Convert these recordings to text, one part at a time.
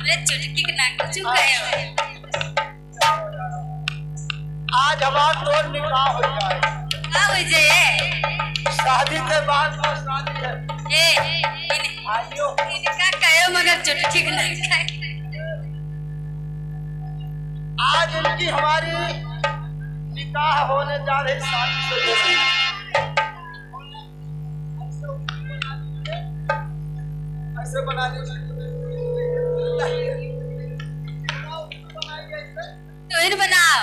चुटकी के नाक चुप गए। आज हमारा तो निकाह हो जाए। का हो जाए? शादी के बाद तो शादी है। आइयो इनका कहो मगर चुटकी के नाक खाए। आज इनकी हमारी निकाह होने जा रही शादी से पहले। ऐसे बना दीजिए। तो बनाओ।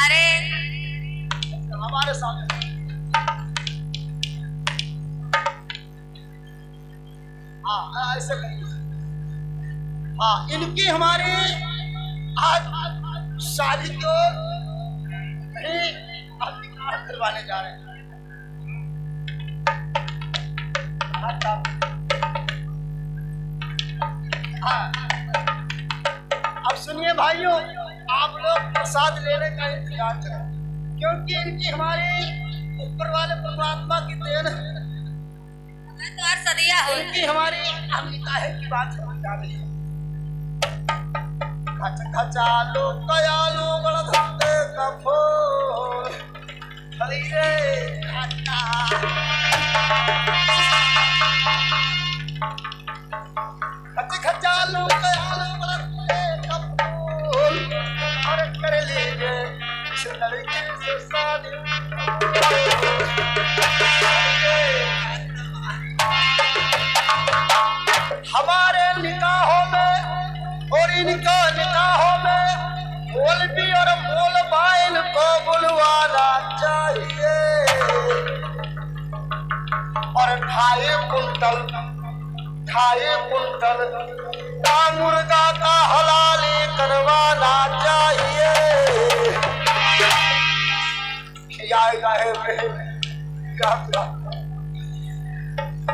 अरे हमारे साथ हाँ ऐसे करिए। हाँ इनकी हमारी आज शादी तो नहीं, हम निकाह करवाने जा रहे हैं। हाँ अब सुनिए भाइयों, आप लोग प्रसाद लेने का इंतजार करें, क्योंकि इनकी हमारी ऊपर वाले परमात्मा की देन है। तो और सदिया हो। इनकी हमारी हम निकाह की बात होने जा रही है। खच खचालो कयालो गणधत्ते कफो खलीरे खचा खच खचालो कयालो गणधत्ते कफो और कर लीजिए इस लड़के से शादी। हमारे निकाहों में और इनका निकाहों में मौलवी और मौलवाइन को बुलवाना चाहिए और 2.5 कुंटल का मुर्गा का हलाली करवाना चाहिए। खिलाएगा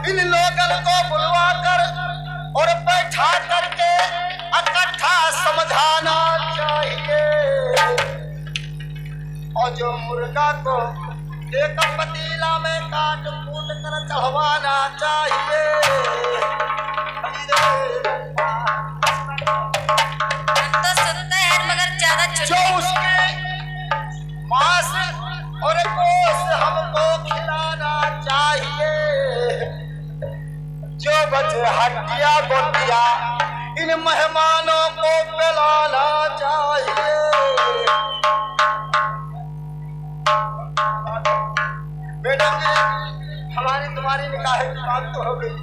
इन लोगों को बुलवा कर और बैठा करके इकट्ठा समझाना चाहिए और जो मुर्गा को एक पतीला में काट कूट कर चढ़वाना चाहिए। तो सुनते हैं मगर ज्यादा जो उसके मांस और गोश्त हमको खिलाना चाहिए, जो बचे हड्डियां बोटियां इन मेहमानों को पिलाना चाहिए। मैडम जी हमारी तुम्हारी निकाह की बात तो हो गई,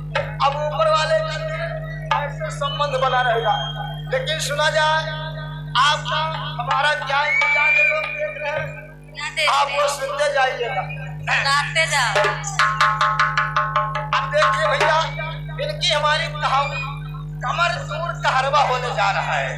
अब ऊपर वाले का ऐसे संबंध बना रहेगा। लेकिन सुना जाए आपका हमारा क्या इंतजार है, लोग देख रहे हैं, आप वो सुनते जाइएगा, सुनाते जाओ। अब देखिए भैया इनकी हमारी कमर दूर कहरवा होने जा रहा है।